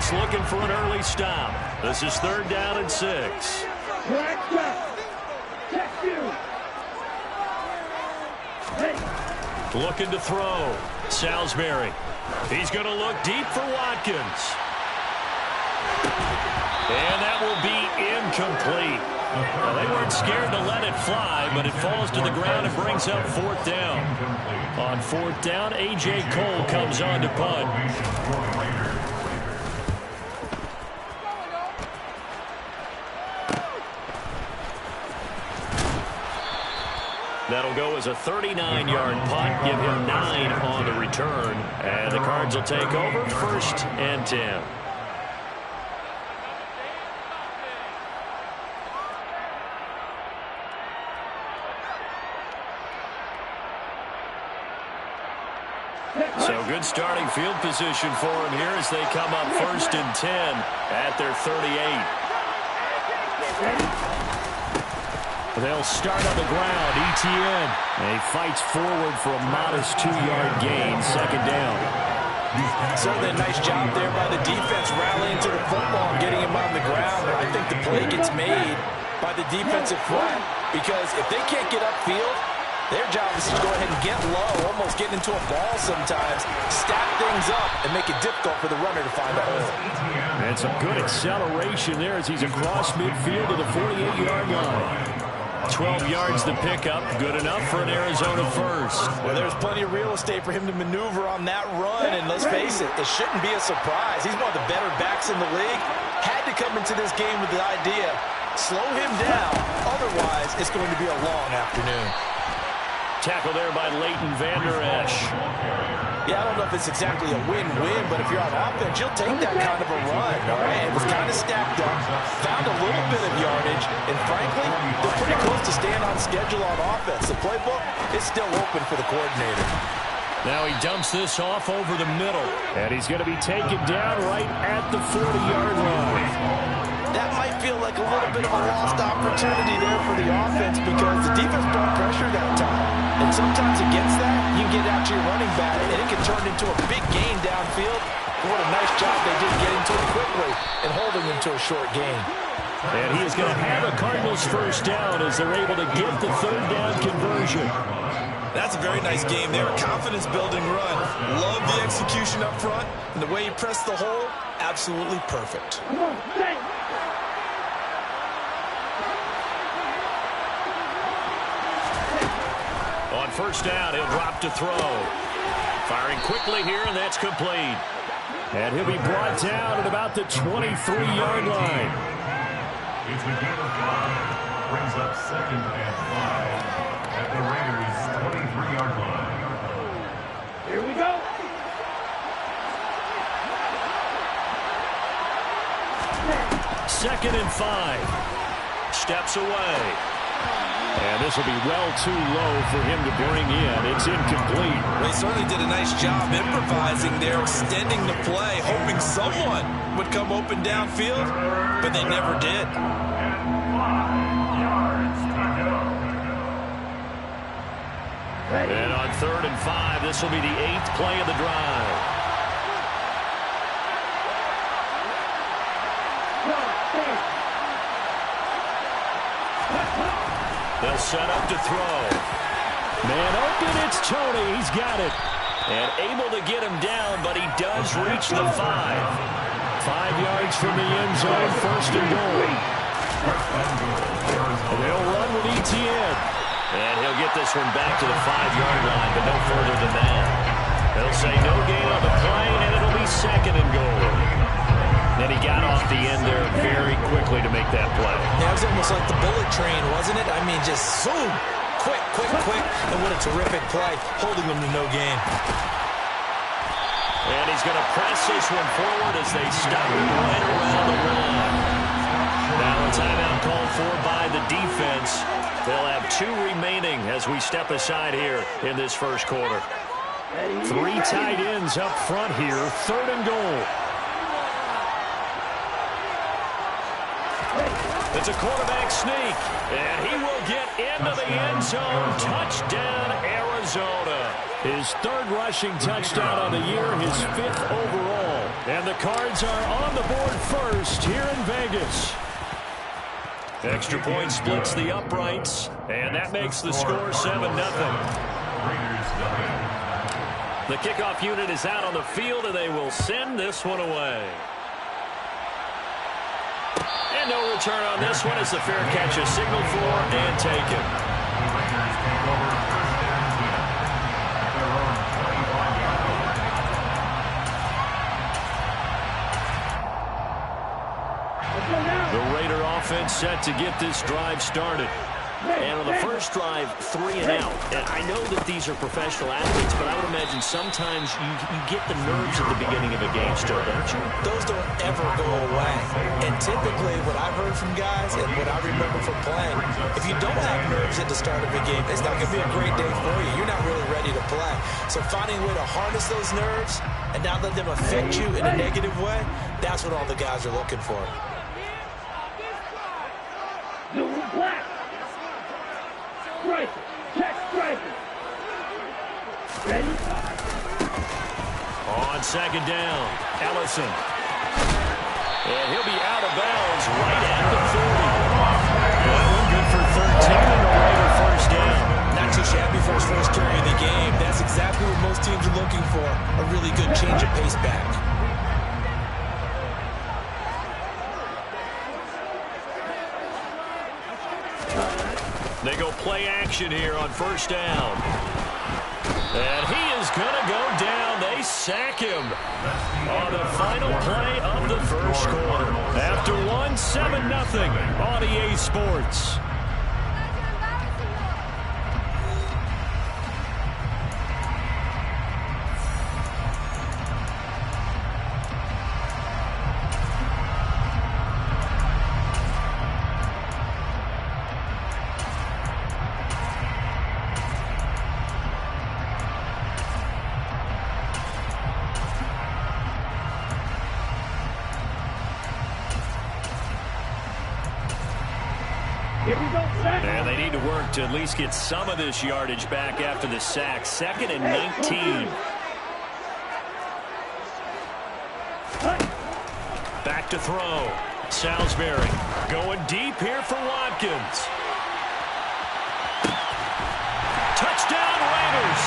defense looking for an early stop. This is 3rd down and 6. Looking to throw. Salisbury. He's going to look deep for Watkins. And that will be incomplete. Well, they weren't scared to let it fly, but it falls to the ground and brings up 4th down. On 4th down, A.J. Cole comes on to punt. That'll go as a 39-yard punt. Give him 9 on the return. And the Cards will take over 1st and 10. So good starting field position for him here as they come up 1st and 10 at their 38. They'll start on the ground. Etienne. He fights forward for a modest 2-yard gain. 2nd down. Certainly a nice job there by the defense rallying to the football and getting him on the ground. But I think the play gets made by the defensive front because if they can't get upfield, their job is to go ahead and get low, almost get into a ball sometimes, stack things up, and make it difficult for the runner to find a hole. And some good acceleration there as he's across midfield to the 48-yard line. 12 yards to pick up. Good enough for an Arizona first. Well, there's plenty of real estate for him to maneuver on that run. And let's face it, it shouldn't be a surprise. He's one of the better backs in the league. Had to come into this game with the idea, slow him down. Otherwise, it's going to be a long afternoon. Tackle there by Leighton Vander Esch. Yeah, I don't know if it's exactly a win-win, but if you're on offense, you'll take that kind of a run, all right? It was kind of stacked up, found a little bit of yardage, and frankly, they're pretty close to staying on schedule on offense. The playbook is still open for the coordinator. Now he dumps this off over the middle, and he's going to be taken down right at the 40-yard line. That might feel like a little bit of a lost opportunity there for the offense because the defense brought pressure that time. And sometimes against that, you can get out to your running back, and it can turn into a big gain downfield. What a nice job they did getting to him quickly and holding him to a short gain. And he is going to have a Cardinals first down as they're able to get the 3rd down conversion. That's a very nice game there. A confidence-building run. Love the execution up front. And the way he pressed the hole, absolutely perfect. On 1st down, he'll drop to throw. Firing quickly here, and that's complete. And he'll be brought down at about the 23-yard line. It's a game of 5. Brings up 2nd and 5 at the Raiders' 23-yard line. Here we go. Second and 5. Steps away. And this will be well too low for him to bring in. It's incomplete. Well, he certainly did a nice job improvising there, extending the play, hoping someone would come open downfield, but they never did. And on 3rd and 5, this will be the 8th play of the drive. They'll set up to throw. Man open, it's Tony. He's got it. And able to get him down, but he does reach the 5. 5 yards from the end zone, 1st and goal. And they'll run with Etienne. And he'll get this one back to the 5-yard line, but no further than that. They'll say no gain on the play, and it'll be 2nd and goal. And he got off the end there very quickly to make that play. Yeah, it was almost like the bullet train, wasn't it? I mean, just zoom. Quick. And what a terrific play, holding them to no gain. And he's going to press this one forward as they stop him right around the line. Now a timeout called for by the defense. They'll have 2 remaining as we step aside here in this first quarter. 3 tight ends up front here, 3rd and goal. It's a quarterback sneak, and he will get into the end zone. Touchdown, Arizona. His 3rd rushing touchdown on the year, his 5th overall. And the Cards are on the board first here in Vegas. Extra point splits the uprights, and that makes the score 7-0. The kickoff unit is out on the field, and they will send this one away. And no return on this one as the fair catch is signaled for and taken. The Raider offense set to get this drive started. And on the first drive, 3 and out. And I know that these are professional athletes, but I would imagine sometimes you get the nerves at the beginning of a game still, don't you? Those don't ever go away. And typically what I've heard from guys and what I remember from playing, if you don't have nerves at the start of a game, it's not going to be a great day for you. You're not really ready to play. So finding a way to harness those nerves and not let them affect you in a negative way, that's what all the guys are looking for. Black. Striker. Check striker. Ready? On second down, Ellison. And he'll be out of bounds right at the 40. That one good for 13 and a Raider first down. Not too shabby for his first carry of the game. That's exactly what most teams are looking for. A really good change of pace back. They go play action here on first down. And he is going to go down. They sack him on the final play of the first quarter. After one, 7-0 on EA Sports. And they need to work to at least get some of this yardage back after the sack. 2nd and 19. Back to throw. Salisbury going deep here for Watkins. Touchdown Raiders.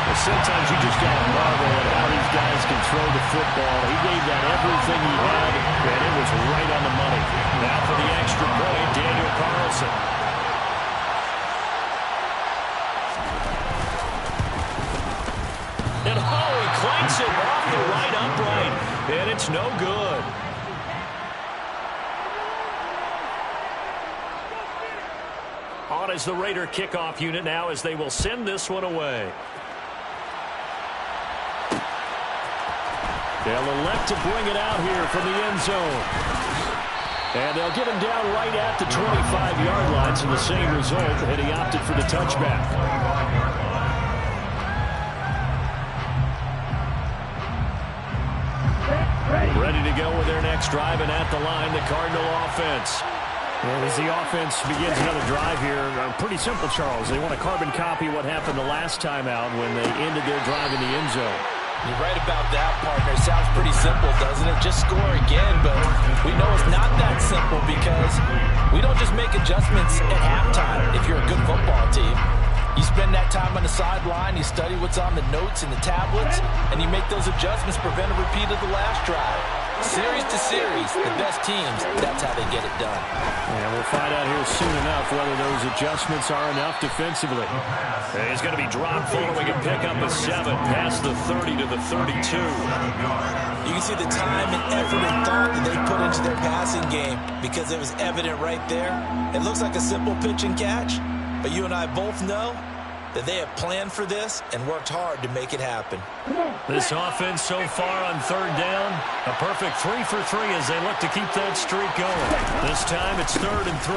Well, sometimes you just got to marvel at how these guys can throw the football. He gave that everything he had, and it was right on the money. Now for the extra point, Daniel Carlson. And he clanks it off the right upright, and it's no good. On is the Raider kickoff unit now as they will send this one away. They'll elect to bring it out here from the end zone. And they'll get him down right at the 25-yard line, so the same result, and he opted for the touchback. Ready to go with their next drive, and at the line, the Cardinal offense. And as the offense begins another drive here, pretty simple, Charles. They want to carbon copy what happened the last time out when they ended their drive in the end zone. You're right about that, partner. It sounds pretty simple, doesn't it? Just score again, but we know it's not that simple because we don't just make adjustments at halftime if you're a good football team. You spend that time on the sideline, you study what's on the notes and the tablets, and you make those adjustments, prevent a repeat of the last drive. Series to series, the best teams, that's how they get it done. And we'll find out here soon enough whether those adjustments are enough defensively. And he's going to be dropped following a pickup of 7 past the 30 to the 32. You can see the time and effort and thought that they put into their passing game because it was evident right there. It looks like a simple pitch and catch, but you and I both know that they have planned for this and worked hard to make it happen. This offense so far on third down, a perfect 3 for 3 as they look to keep that streak going. This time it's 3rd and 3.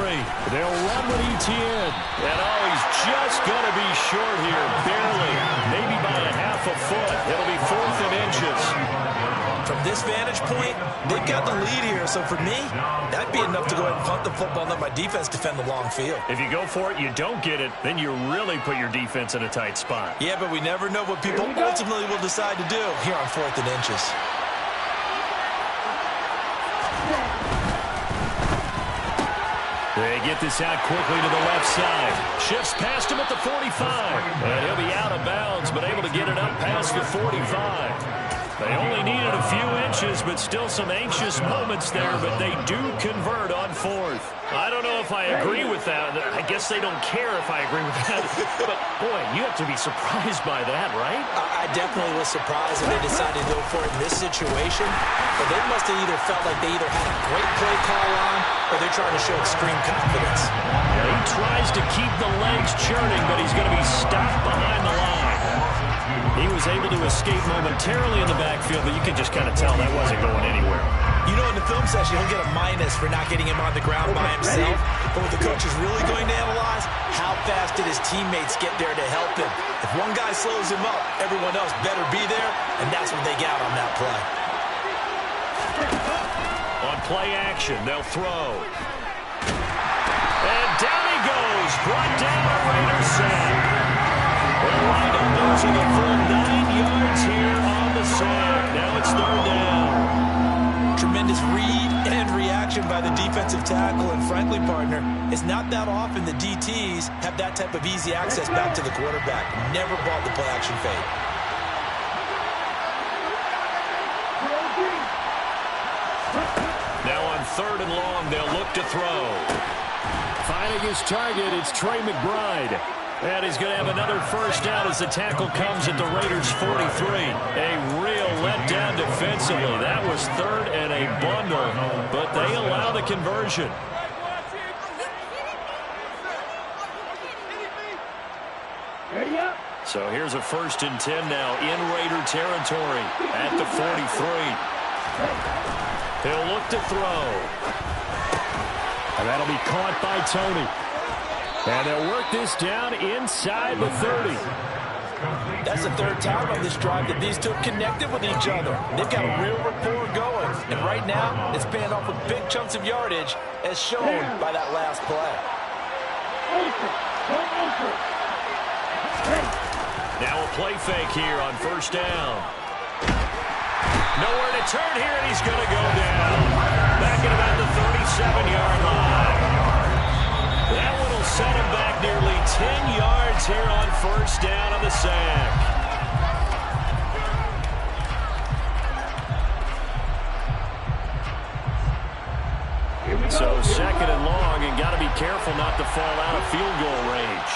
They'll run with Etienne. And he's just going to be short here, barely, maybe by a half a foot. It'll be 4th and inches. From this vantage point, they've got the lead here. So for me, that'd be enough to go ahead and punt the football and let my defense defend the long field. If you go for it, you don't get it, then you really put your defense in a tight spot. Yeah, but we never know what people ultimately will decide to do here on 4th and inches. They get this out quickly to the left side. Shifts past him at the 45. And he'll be out of bounds, but able to get it up past the 45. They only needed a few inches, but still some anxious moments there, but they do convert on fourth. I don't know if I agree with that. I guess they don't care if I agree with that. But, boy, you have to be surprised by that, right? I definitely was surprised that they decided to go for it in this situation. But they must have either felt like they either had a great play call on or they're trying to show extreme confidence. He tries to keep the legs churning, but he's going to be stopped behind the line. He was able to escape momentarily in the backfield, but you can just kind of tell that wasn't going anywhere. You know, in the film session, he'll get a minus for not getting him on the ground by himself. But what the coach is really going to analyze, how fast did his teammates get there to help him? If one guy slows him up, everyone else better be there, and that's what they got on that play. On play action, they'll throw. And down he goes, brought down a Raider sack. They'll line up those are the full 9 yards here on the sack. Now it's third down. Tremendous read and reaction by the defensive tackle, and frankly, partner, it's not that often the DTs have that type of easy access back to the quarterback. Never bought the play action fade. Now on third and long, they'll look to throw. Finding his target, it's Trey McBride. And he's going to have another first down as the tackle comes at the Raiders' 43. A real letdown defensively. That was third and a bundle, but they allow the conversion. So here's a 1st and 10 now in Raider territory at the 43. He'll look to throw. And that'll be caught by Tony. And they'll work this down inside the 30. That's the third time on this drive that these two connected with each other. They've got a real rapport going. And right now, it's paying off with big chunks of yardage, as shown by that last play. Now a play fake here on first down. Nowhere to turn here, and he's going to go down. Back at about the 37-yard line. That one will set him back nearly 10 yards here on first down on the sack. So 2nd and long, and got to be careful not to fall out of field goal range.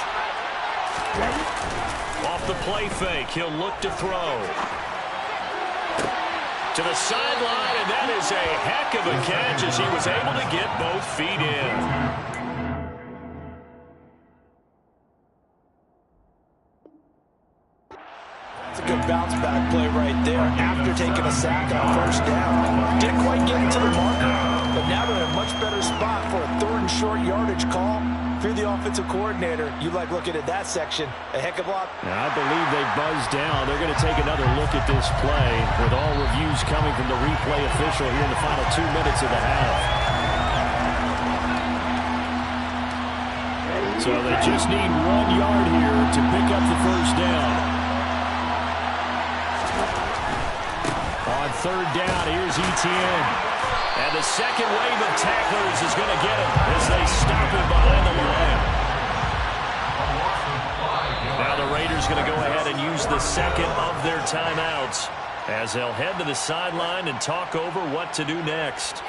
Off the play fake, he'll look to throw. To the sideline, and that is a heck of a catch as he was able to get both feet in. It's a good bounce back play right there after taking a sack on first down. Didn't quite get into the marker, but now they're in a much better spot for a 3rd and short yardage call. If you're the offensive coordinator, you like looking at that section a heck of a lot. Now, I believe they buzzed down. They're going to take another look at this play with all reviews coming from the replay official here in the final 2 minutes of the half. So they just need 1 yard here to pick up the first down. On third down, here's Etienne. And the second wave of tacklers is going to get him as they stop him behind the line. Now the Raiders going to go ahead and use the second of their timeouts as they'll head to the sideline and talk over what to do next.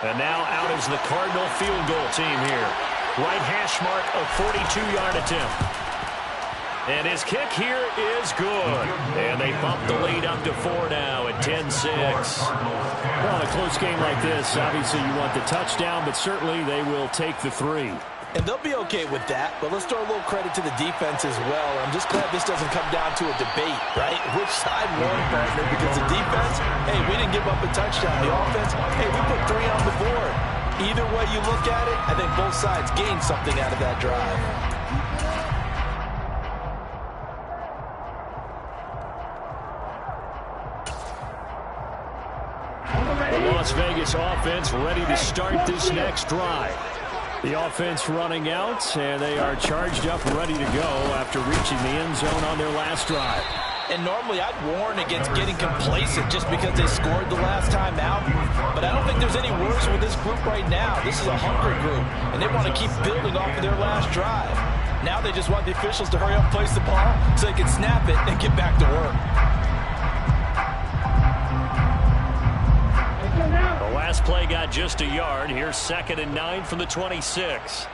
And now out is the Cardinal field goal team here. Right hash mark, a 42-yard attempt. And his kick here is good. And they bump the lead up to 4 now at 10-6. Well, in a close game like this, obviously you want the touchdown, but certainly they will take the 3. And they'll be okay with that, but let's throw a little credit to the defense as well. I'm just glad this doesn't come down to a debate, right? Which side won, partner? Because the defense, hey, we didn't give up a touchdown. The offense, hey, we put 3 on the board. Either way you look at it, I think both sides gained something out of that drive. The Las Vegas offense ready to start this next drive. The offense running out, and they are charged up and ready to go after reaching the end zone on their last drive. And normally I'd warn against getting complacent just because they scored the last time out. But I don't think there's any worse with this group right now. This is a hungry group, and they want to keep building off of their last drive. Now they just want the officials to hurry up and place the ball so they can snap it and get back to work. The last play got just a yard. Here's 2nd and 9 from the 26.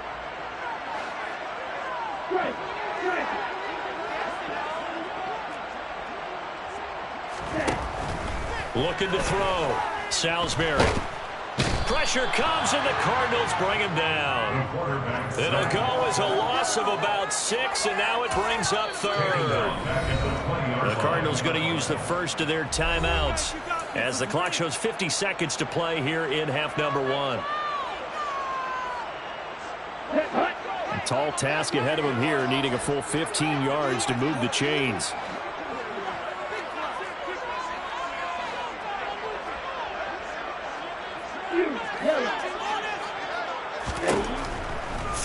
Looking to throw. Salisbury. Pressure comes, and the Cardinals bring him down. It'll go as a loss of about 6, and now it brings up 3rd. The Cardinals going to use the first of their timeouts as the clock shows 50 seconds to play here in half number 1. A tall task ahead of him here, needing a full 15 yards to move the chains.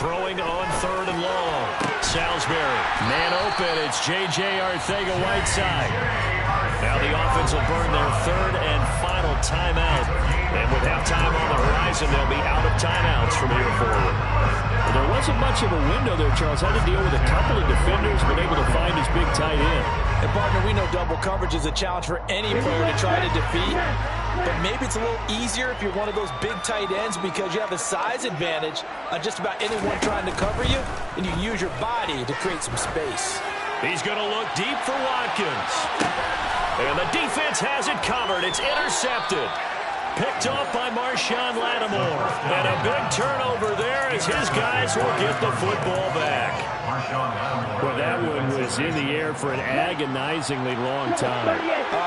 Throwing on 3rd and long. Salisbury. Man open. It's J.J. Arcega-Whiteside. Now the offense will burn their 3rd and final timeout. And with halftime on the horizon, they'll be out of timeouts from here forward. Well, there wasn't much of a window there, Charles. Had to deal with a couple of defenders, but able to find his big tight end. And, partner, we know double coverage is a challenge for any player to try to defeat. But maybe it's a little easier if you're one of those big tight ends because you have a size advantage on just about anyone trying to cover you, and you use your body to create some space. He's going to look deep for Watkins. And the defense has it covered. It's intercepted. Picked off by Marshawn Lattimore. And a big turnover there as his guys will get the football back. Well, that one was in the air for an agonizingly long time.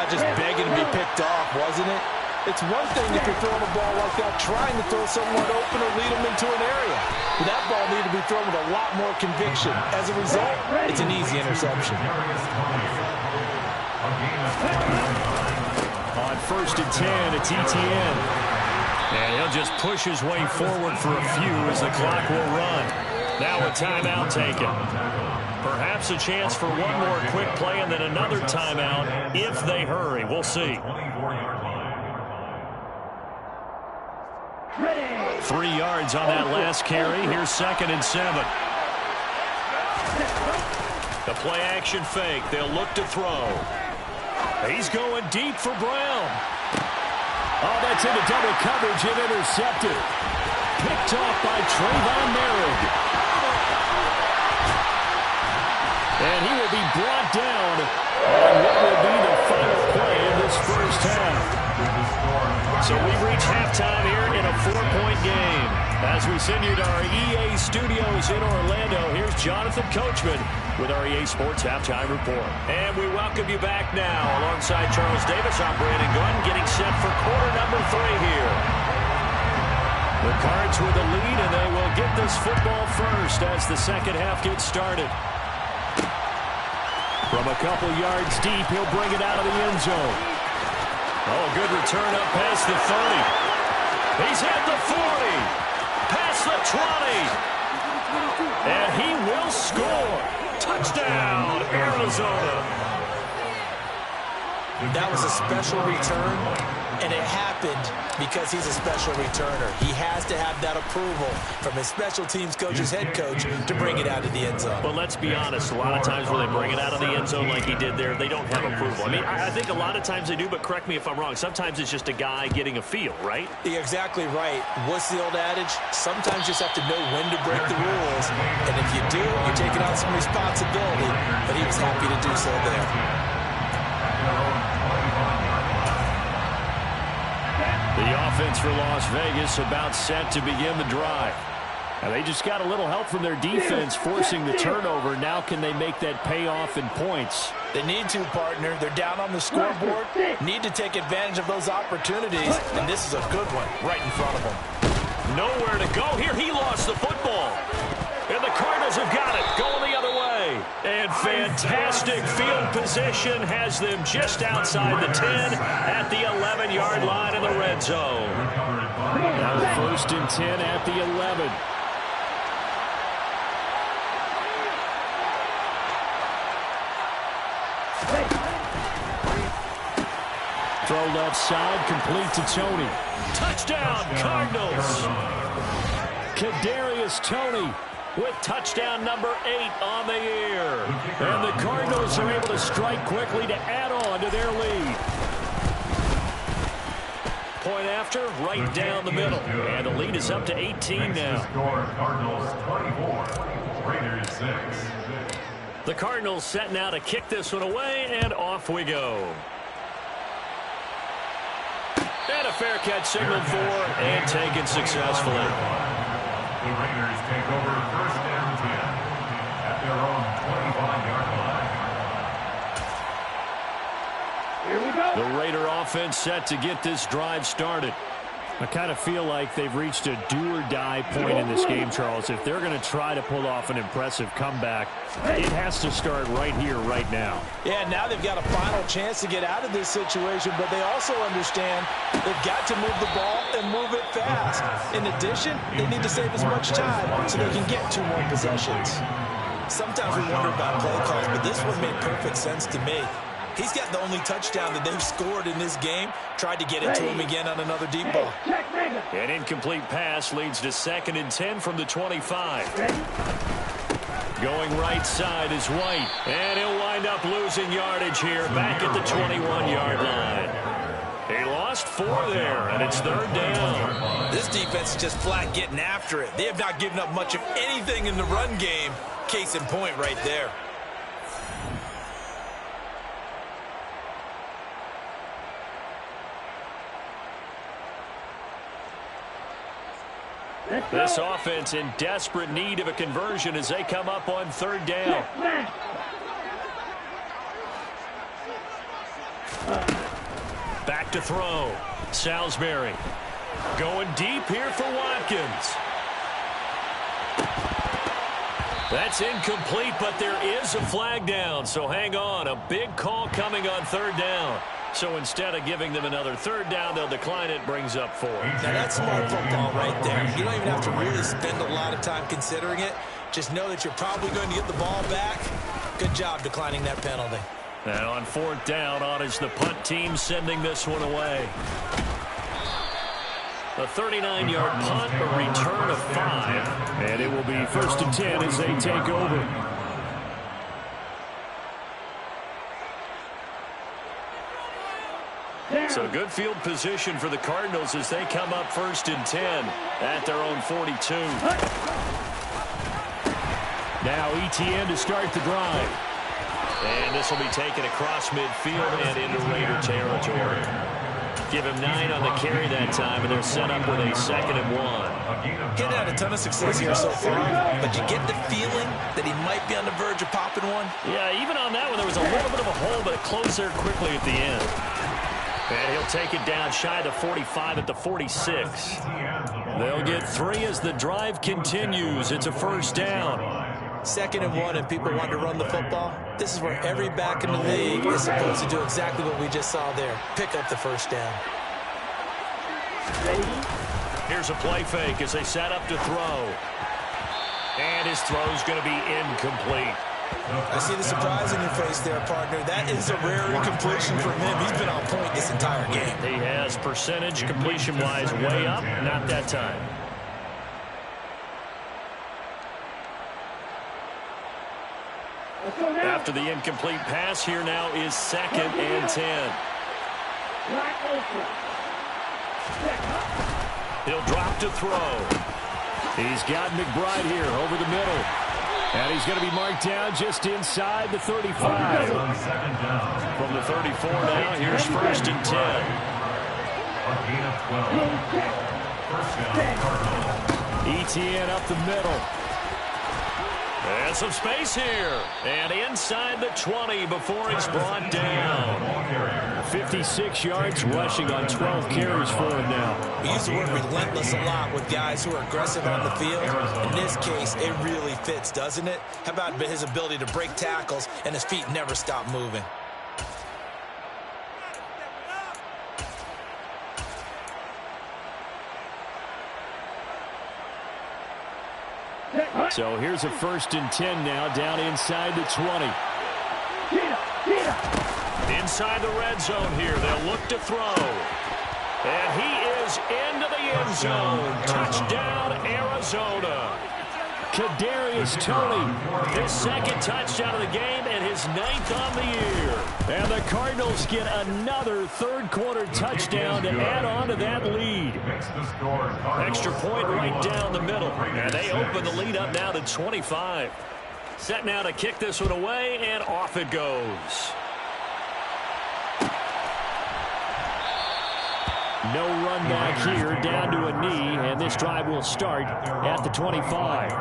Just begging to be picked off, wasn't it? It's one thing if you're throwing a ball like that, trying to throw someone open or lead them into an area. But that ball needed to be thrown with a lot more conviction. As a result, it's an easy interception. On 1st and 10, it's ETN. And he'll just push his way forward for a few as the clock will run. Now a timeout taken. Perhaps a chance for one more quick play and then another timeout if they hurry. We'll see. 3 yards on that last carry. Here's 2nd and 7. The play action fake. They'll look to throw. He's going deep for Brown. Oh, that's into double coverage and intercepted. Picked off by Trayvon Merrick. And he will be brought down on what will be the final play in this first half. So we've reached halftime here in a 4-point game. As we send you to our EA studios in Orlando, here's Jonathan Coachman with our EA Sports Halftime Report. And we welcome you back now. Alongside Charles Davis, I'm Brandon Gunn, getting set for quarter number 3 here. The Cards with the lead, and they will get this football first as the second half gets started. From a couple yards deep, he'll bring it out of the end zone. Oh, good return up past the 30. He's at the 40. Past the 20. And he will score. Touchdown, Arizona. That was a special return, and it happened because he's a special returner. He has to have that approval from his special teams coach's head coach to bring it out of the end zone. Well, let's be honest. A lot of times when they bring it out of the end zone like he did there, they don't have approval. I mean, I think a lot of times they do, but correct me if I'm wrong. Sometimes it's just a guy getting a feel, right? You're exactly right. What's the old adage? Sometimes you just have to know when to break the rules. And if you do, you're taking on some responsibility. But he was happy to do so there. The offense for Las Vegas about set to begin the drive. Now they just got a little help from their defense forcing the turnover. Now can they make that payoff in points? They need to, partner. They're down on the scoreboard. Need to take advantage of those opportunities. And this is a good one right in front of them. Nowhere to go here. He lost the football. And the Cardinals have got it. Going the other way. And fantastic field position has them just outside the 10 at the 11-yard line in the red zone. Now 1st and 10 at the 11. throw left side, complete to Toney. Touchdown, Cardinals. Kadarius Toney with touchdown number 8 on the year. And the Cardinals are able to strike quickly to add on to their lead. Point after, right down the middle. And the lead is up to 18 now. Cardinals 24, Raiders 6. The Cardinals setting out to kick this one away, and off we go. And a fair catch signaled for and taken successfully. The Raiders take over first and 10 at their own 25-yard line. Here we go. The Raider offense set to get this drive started. I kind of feel like they've reached a do-or-die point in this game, Charles. If they're going to try to pull off an impressive comeback, it has to start right here, right now. Yeah, now they've got a final chance to get out of this situation, but they also understand they've got to move the ball and move it fast. In addition, they need to save as much time so they can get 2 more possessions. Sometimes we wonder about play calls, but this one made perfect sense to me. He's got the only touchdown that they've scored in this game. Tried to get it to him again on another deep ball. An incomplete pass leads to 2nd and 10 from the 25. Going right side is White. And he'll wind up losing yardage here back at the 21-yard line. He lost 4 there, and it's 3rd down. This defense is just flat getting after it. They have not given up much of anything in the run game. Case in point right there. This offense in desperate need of a conversion as they come up on 3rd down. Back to throw. Salisbury going deep here for Watkins. That's incomplete, but there is a flag down, so hang on. A big call coming on 3rd down. So instead of giving them another 3rd down, they'll decline it, brings up 4. Now that's smart football right there. You don't even have to really spend a lot of time considering it. Just know that you're probably going to get the ball back. Good job declining that penalty. And on 4th down, on is the punt team sending this one away. A 39-yard punt, a return of 5. And it will be 1st and 10 as they take over. So good field position for the Cardinals as they come up 1st and 10 at their own 42. Now ETN to start the drive. And this will be taken across midfield and into Raider territory. Give him 9 on the carry that time, and they're set up with a 2nd and 1. He's had a ton of success here so far, but you get the feeling that he might be on the verge of popping one. Yeah, even on that one, there was a little bit of a hole, but it closed there quickly at the end. And he'll take it down shy of the 45 at the 46. They'll get 3 as the drive continues. It's a 1st down. 2nd and 1, and people want to run the football. This is where every back in the league is supposed to do exactly what we just saw there. Pick up the 1st down. Here's a play fake as they set up to throw. And his throw's going to be incomplete. I see the surprise in your face there, partner. That is a rare incompletion from him. He's been on point this entire game. He has percentage completion-wise way up. Not that time. After the incomplete pass, here now is 2nd and 10. He'll drop to throw. He's got McBride here over the middle. And he's going to be marked down just inside the 35. From the 34 now, here's 1st and 10. ETN up the middle. And some space here. And inside the 20 before it's brought down. 56 yards rushing on 12 carries for him now. We use the word relentless a lot with guys who are aggressive on the field. In this case, it really fits, doesn't it? How about his ability to break tackles and his feet never stop moving? So here's a 1st and 10 now down inside the 20. Inside the red zone here. They'll look to throw. And he is into the end zone. Touchdown, Arizona. Kadarius Toney, his second touchdown of the game and his 9th on the year. And the Cardinals get another third-quarter touchdown to add on to that lead. Extra point right down the middle. And they open the lead up now to 25. Set now to kick this one away, and off it goes. No run back here, down to a knee, and this drive will start at the 25.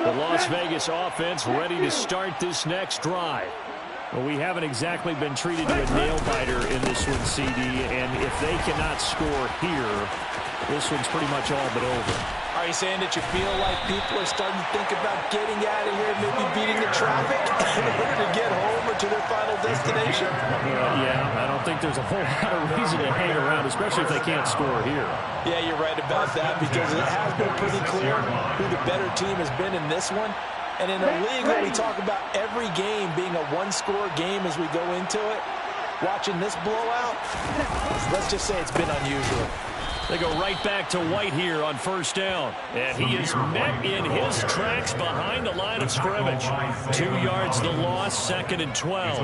The Las Vegas offense ready to start this next drive. Well, we haven't exactly been treated to a nail-biter in this one, CD, and if they cannot score here, this one's pretty much all but over. Are you saying that you feel like people are starting to think about getting out of here, maybe beating the traffic in order to get home or to their final destination? Yeah, I don't think there's a whole lot of reason to hang around, especially if they can't score here. Yeah, you're right about that, because it has been pretty clear who the better team has been in this one. And in a league where we talk about every game being a one-score game as we go into it, watching this blowout, let's just say it's been unusual. They go right back to White here on first down. And he is met in his tracks behind the line of scrimmage. 2 yards the loss, 2nd and 12.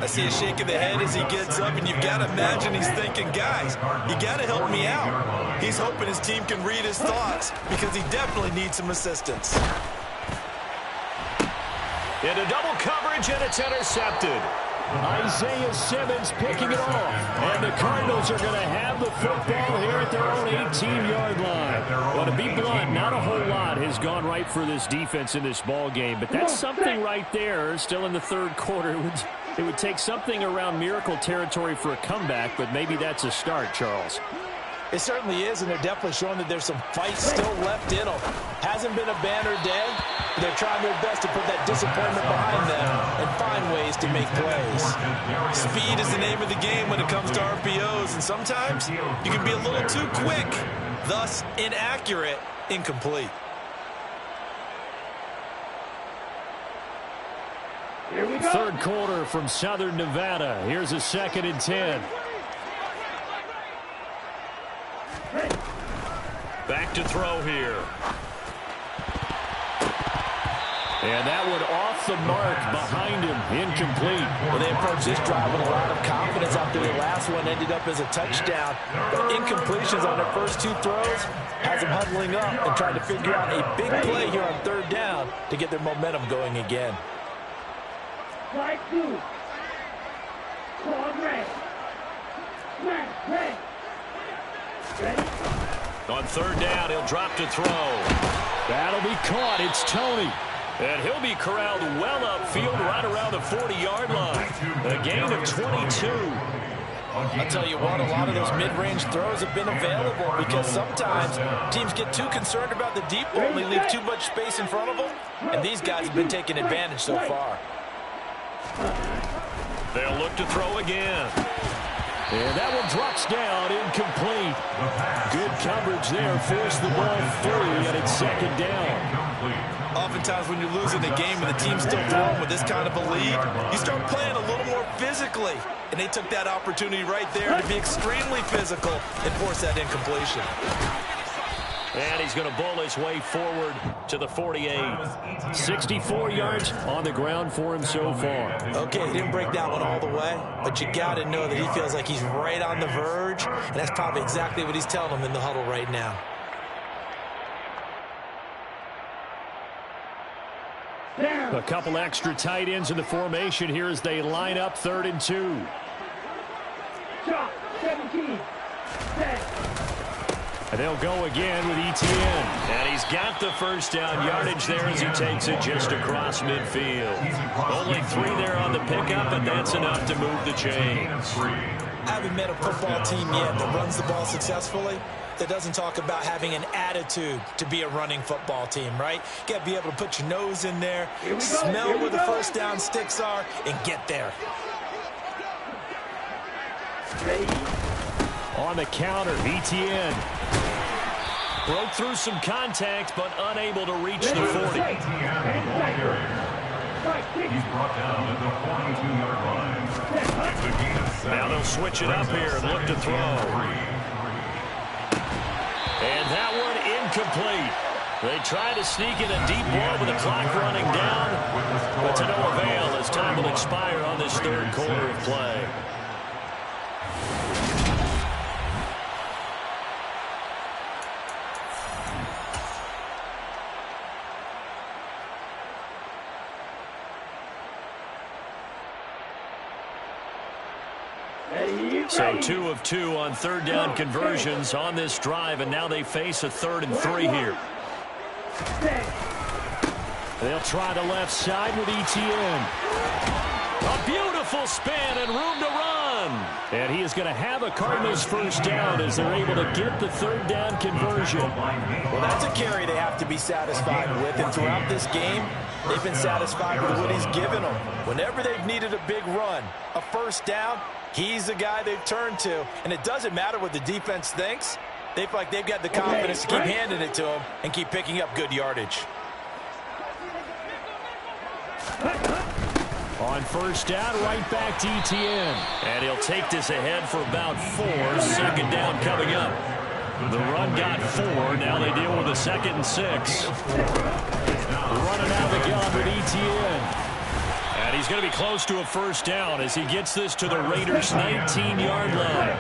I see a shake of the head as he gets up, and you've got to imagine he's thinking, guys, you got to help me out. He's hoping his team can read his thoughts because he definitely needs some assistance. Into double coverage, and it's intercepted. Isaiah Simmons picking it off. And the Cardinals are going to have the football here at their own 18-yard line. Well, to be blunt, not a whole lot has gone right for this defense in this ball game, but that's something right there. Still in the third quarter. It would take something around miracle territory for a comeback, but maybe that's a start, Charles. It certainly is, and they're definitely showing that there's some fight still left in them. Hasn't been a banner day. They're trying their best to put that disappointment behind them and find ways to make plays. Speed is the name of the game when it comes to RPOs, and sometimes you can be a little too quick, thus inaccurate, incomplete. Third quarter from Southern Nevada. Here's a 2nd and 10. Back to throw here. And that one off the mark behind him. Incomplete. Well, they approached this drive with a lot of confidence after their last one ended up as a touchdown. But incompletions on their first 2 throws has them huddling up and trying to figure out a big play here on third down to get their momentum going again. Strike 2. Call red. Smash red. Ready? On third down, he'll drop to throw. That'll be caught. It's Toney. And he'll be corralled well upfield right around the 40-yard line. A gain of 22. I'll tell you what, a lot of those mid-range throws have been available because sometimes teams get too concerned about the deep ball and they leave too much space in front of them. And these guys have been taking advantage so far. They'll look to throw again. And that one drops down, incomplete. Good coverage there, forced the ball free, and it's 2nd down. Oftentimes when you're losing a game and the team's still throwing with this kind of a lead, you start playing a little more physically. And they took that opportunity right there to be extremely physical and force that incompletion. And he's going to bowl his way forward to the 48. 64 yards on the ground for him so far. Okay, he didn't break that one all the way, but you got to know that he feels like he's right on the verge, and that's probably exactly what he's telling them in the huddle right now. A couple extra tight ends in the formation here as they line up 3rd and 2. Shot 17. Set. And they'll go again with Etienne. And he's got the first down yardage there as he takes it just across midfield. Only 3 there on the pickup, and that's enough to move the chains. I haven't met a football team yet that runs the ball successfully that doesn't talk about having an attitude to be a running football team, right? You got to be able to put your nose in there, smell where the first down sticks are, and get there. On the counter, Etienne. Broke through some contact, but unable to reach the 40. He's brought down at the 42-yard line. It's a gain of 7. Now they'll switch it up here and look to throw. And that one incomplete. They try to sneak in a deep ball with the clock running down, but to no avail as time will expire on this third quarter of play. So 2 of 2 on third down conversions on this drive, and now they face a 3rd and 3 here. They'll try the left side with Etienne. A beautiful spin and room to run. And he is going to have a Cardinals first down as they're able to get the third down conversion. Well, that's a carry they have to be satisfied with, and throughout this game, they've been satisfied with what he's given them. Whenever they've needed a big run, a first down, he's the guy they've turned to, and it doesn't matter what the defense thinks. They feel like they've got the confidence to keep handing it to him and keep picking up good yardage. On first down, right back to Etienne. And he'll take this ahead for about 4. Second down coming up. The run got 4. Now they deal with a 2nd and 6. Running out the gun with Etienne. And he's going to be close to a first down as he gets this to the Raiders' 19-yard line.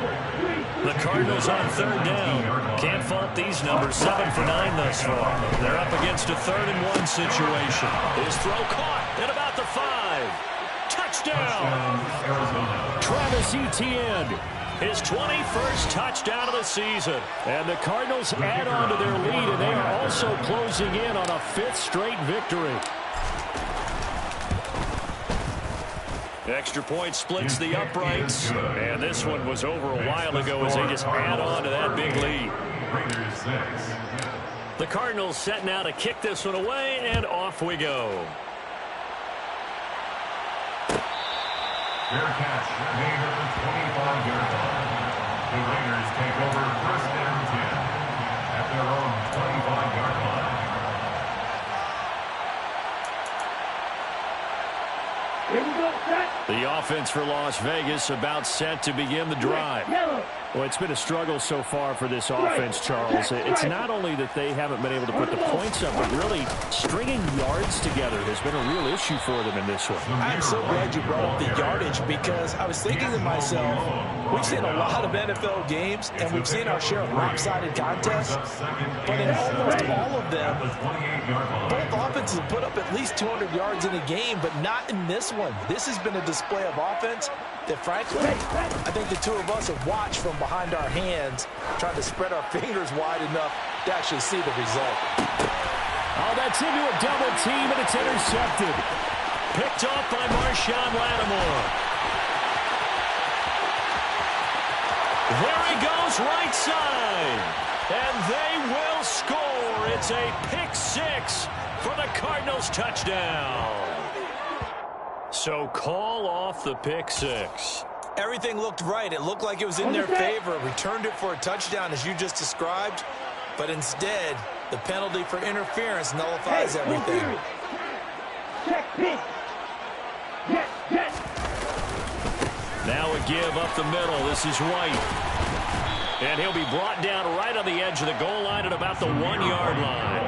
The Cardinals on third down. Can't fault these numbers. 7 for 9 thus far. They're up against a 3rd and 1 situation. His throw caught at about the 5. Touchdown! Travis Etienne. His 21st touchdown of the season. And the Cardinals add on to their lead, and they are also closing in on a 5th straight victory. Extra point splits the uprights, and this one was over a while ago as they just add on to that big lead. The Cardinals set now to kick this one away, and off we go. Fair catch made at the 25-yard line. The Raiders take over 1st and 10 at their own 25-yard line. Here we go, set. The offense for Las Vegas about set to begin the drive. Well, it's been a struggle so far for this offense, Charles. It's not only that they haven't been able to put the points up, but really stringing yards together has been a real issue for them in this one. I'm so glad you brought up the yardage because I was thinking to myself, we've seen a lot of NFL games and we've seen our share of lopsided contests, but in almost all of them, both offenses have put up at least 200 yards in a game, but not in this one. This has been a display of offense that, frankly, I think the two of us have watched from behind our hands, trying to spread our fingers wide enough to actually see the result. Oh, that's into a double team, and it's intercepted. Picked off by Marshawn Lattimore. There he goes, right side. And they will score. It's a pick 6 for the Cardinals touchdown. So call off the pick 6. Everything looked right. It looked like it was in their favor. Returned it for a touchdown, as you just described. But instead, the penalty for interference nullifies everything. Check pitch. Yes. Now a give up the middle. This is White. And he'll be brought down right on the edge of the goal line at about the 1-yard line.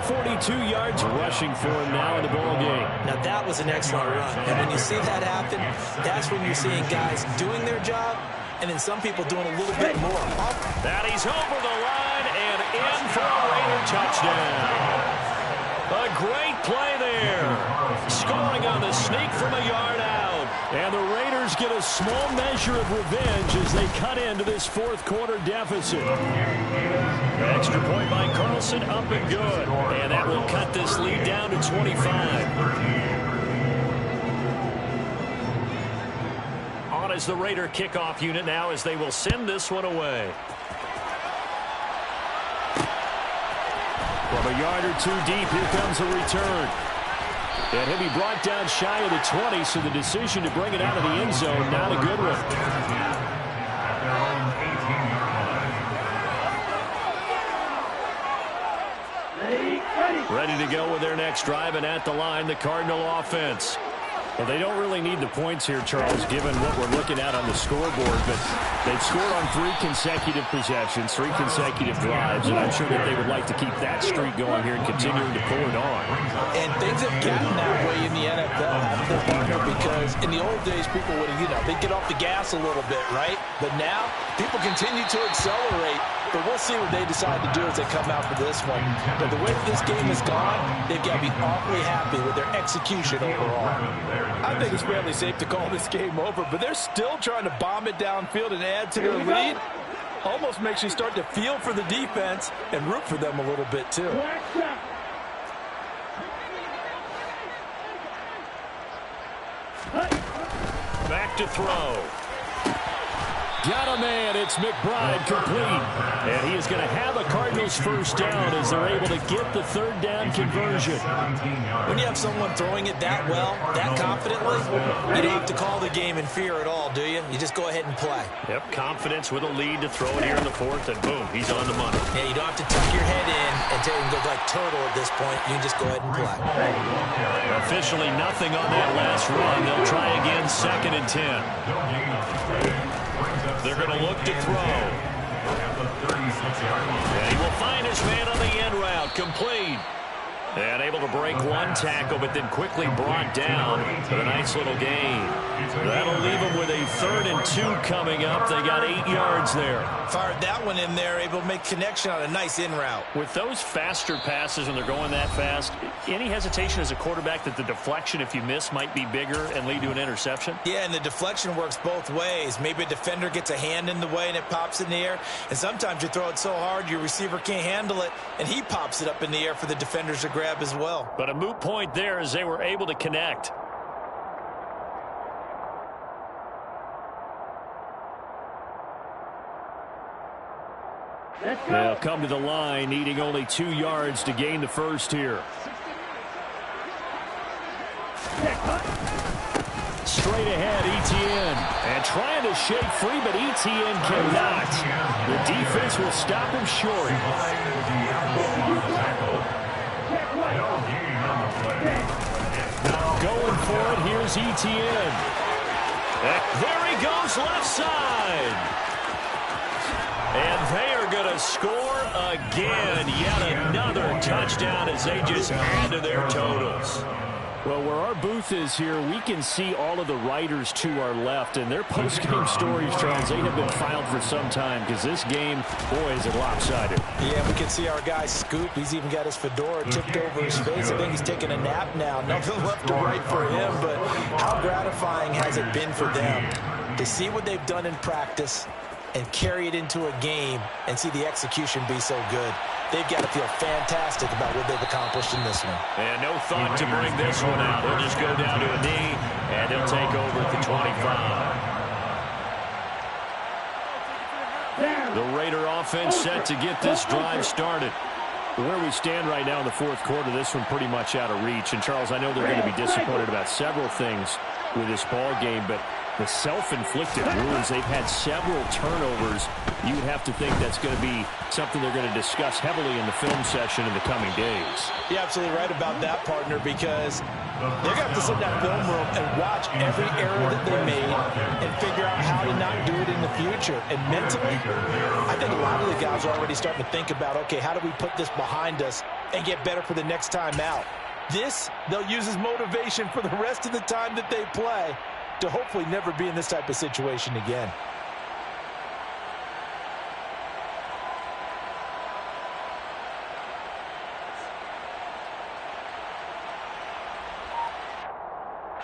42 yards rushing for him now in the ball game. Now that was an excellent run. And when you see that happen, that's when you're seeing guys doing their job and then some people doing a little bit more. That he's over the line and in for a Raider touchdown. A great play there. Scoring on the sneak from a yard out. And the Raiders get a small measure of revenge as they cut into this fourth quarter deficit. Extra point by Carlson, up and good. And that will cut this lead down to 25. On is the Raider kickoff unit now as they will send this one away. From a yard or two deep, here comes a return. And he'll be brought down shy of the 20, so the decision to bring it out of the end zone, not a good one. Ready to go with their next drive, and at the line, the Cardinal offense. Well, they don't really need the points here, Charles, given what we're looking at on the scoreboard, but they've scored on 3 consecutive possessions, 3 consecutive drives, and I'm sure that they would like to keep that streak going here and continuing to pull it on. And things have gotten that way in the NFL, haven't they, partner? Because in the old days, people would, they'd get off the gas a little bit, right? But now, people continue to accelerate. But we'll see what they decide to do as they come out for this one. But the way this game has gone, they've got to be awfully happy with their execution overall. I think it's fairly safe to call this game over, but they're still trying to bomb it downfield and add to their lead. Almost makes you start to feel for the defense and root for them a little bit, too. Back to throw. Got a man. It's McBride complete. And he is going to have a Cardinals first down as they're able to get the third down conversion. When you have someone throwing it that well, that confidently, you don't have to call the game in fear at all, do you? You just go ahead and play. Yep, confidence with a lead to throw it here in the fourth, and boom, he's on the money. Yeah, you don't have to tuck your head in and tell him to go like turtle at this point. You can just go ahead and play. Officially nothing on that last run. They'll try again, 2nd and 10. They're going to look to throw. And he will find his man on the end route. Complete. And able to break one tackle, but then quickly brought down for a nice little gain. That'll leave them with a 3rd and 2 coming up. They got 8 yards there. Fired that one in there, able to make connection on a nice in route. With those faster passes when they're going that fast, any hesitation as a quarterback that the deflection, if you miss, might be bigger and lead to an interception? Yeah, and the deflection works both ways. Maybe a defender gets a hand in the way and it pops in the air. And sometimes you throw it so hard your receiver can't handle it, and he pops it up in the air for the defenders to grab as well. But a moot point there as they were able to connect. They'll come to the line, needing only 2 yards to gain the first here. Straight ahead, Etienne. And trying to shake free, but Etienne cannot. The defense will stop him short. Going for it, here's Etienne. There he goes, left side. And they are going to score again. Yet another touchdown as they just add to their totals. Well, where our booth is here, we can see all of the writers to our left, and their post-game stories, Charles, they have been filed for some time because this game, boy, is it lopsided. Yeah, we can see our guy Scoop. He's even got his fedora tipped over his face. I think he's taking a nap now. Nothing left to write for him, but how gratifying has it been for them to see what they've done in practice and carry it into a game and see the execution be so good. They've got to feel fantastic about what they've accomplished in this one. And no thought to bring this one out. They'll just go down to a knee, and they'll take over at the 25. The Raider offense set to get this drive started. Where we stand right now in the fourth quarter, this one pretty much out of reach. And, Charles, I know they're going to be disappointed about several things with this ball game, but the self-inflicted wounds, they've had several turnovers. You would have to think that's going to be something they're going to discuss heavily in the film session in the coming days. You're absolutely right about that, partner, because they're going to have to sit in that film room and watch every error that they made and figure out how to not do it in the future. And mentally, I think a lot of the guys are already starting to think about, okay, how do we put this behind us and get better for the next time out? This, they'll use as motivation for the rest of the time that they play to hopefully never be in this type of situation again.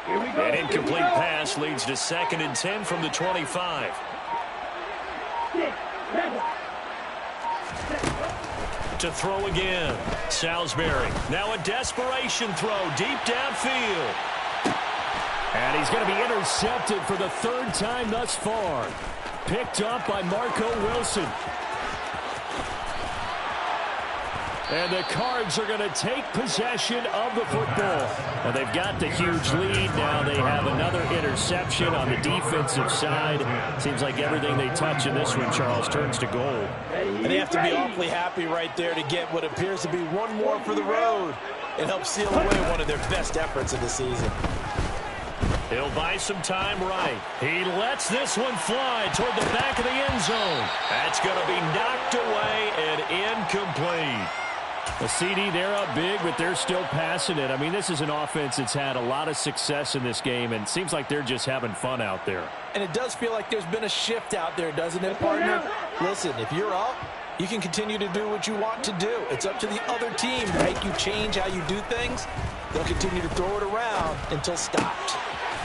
An incomplete pass leads to 2nd and 10 from the 25. To throw again. Salisbury. Now a desperation throw deep downfield. And he's going to be intercepted for the 3rd time thus far. Picked up by Marco Wilson. And the Cards are going to take possession of the football. Now they've got the huge lead. Now they have another interception on the defensive side. Seems like everything they touch in this one, Charles, turns to gold. And they have to be awfully happy right there to get what appears to be one more for the road. It helps seal away one of their best efforts of the season. He'll buy some time right. He lets this one fly toward the back of the end zone. That's going to be knocked away and incomplete. The CD, they're up big, but they're still passing it. I mean, this is an offense that's had a lot of success in this game, and it seems like they're just having fun out there. And it does feel like there's been a shift out there, doesn't it, partner? Listen, if you're up, you can continue to do what you want to do. It's up to the other team to make you change how you do things. They'll continue to throw it around until stopped.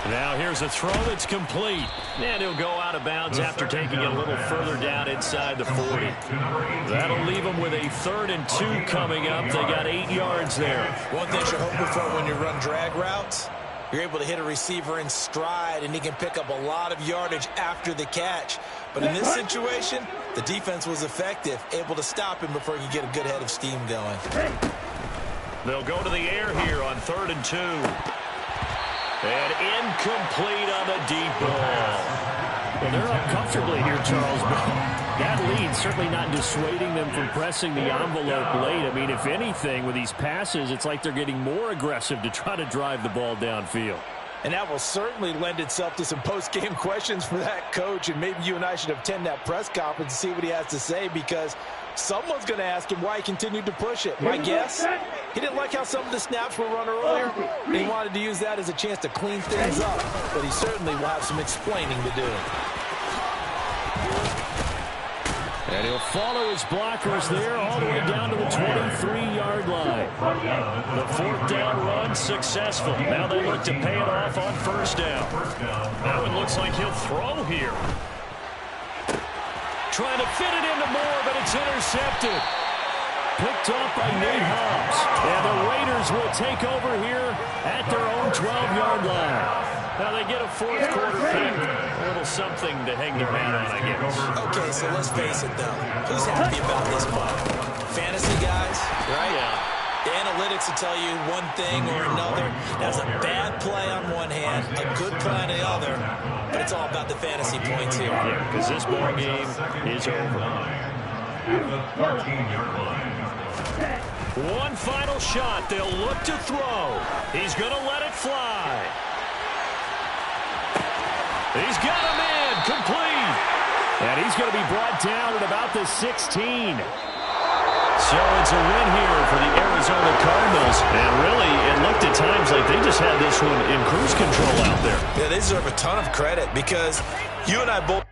Now here's a throw that's complete. And he'll go out of bounds after taking it a little further down inside the 40. That'll leave them with a 3rd and 2 coming up. They got 8 yards there. One thing you're hoping for when you run drag routes, you're able to hit a receiver in stride, and he can pick up a lot of yardage after the catch. But in this situation, the defense was effective, able to stop him before he could get a good head of steam going. They'll go to the air here on 3rd and 2. And incomplete on the deep ball. Well, they're up comfortably here, Charles, but that lead certainly not dissuading them from pressing the envelope late. I mean, if anything, with these passes, it's like they're getting more aggressive to try to drive the ball downfield. And that will certainly lend itself to some post-game questions for that coach, and maybe you and I should attend that press conference and see what he has to say, because someone's going to ask him why he continued to push it. My guess, he didn't like how some of the snaps were run earlier, and he wanted to use that as a chance to clean things up, but he certainly will have some explaining to do. And he'll follow his blockers there all the way down to the 23-yard line. The 4th down run successful. Now they look to pay it off on 1st down. That one looks like he'll throw here. Trying to fit it into Moore, but it's intercepted. Picked off by Nate Hobbs. And the Raiders will take over here at their own 12-yard line. Now they get a 4th quarter pick. A little something to hang their hat on, I guess. Okay, so let's face it, though. Who's happy about this one? Fantasy guys, right? Yeah. The analytics will tell you one thing or another. That's a bad play on one hand, a good play on the other, but it's all about the fantasy points here. Yeah, because this ball game is over. One final shot. They'll look to throw. He's going to let it fly. He's got him in. Complete. And he's going to be brought down at about the 16. So it's a win here for the Arizona Cardinals. And really, it looked at times like they just had this one in cruise control out there. Yeah, they deserve a ton of credit because you and I both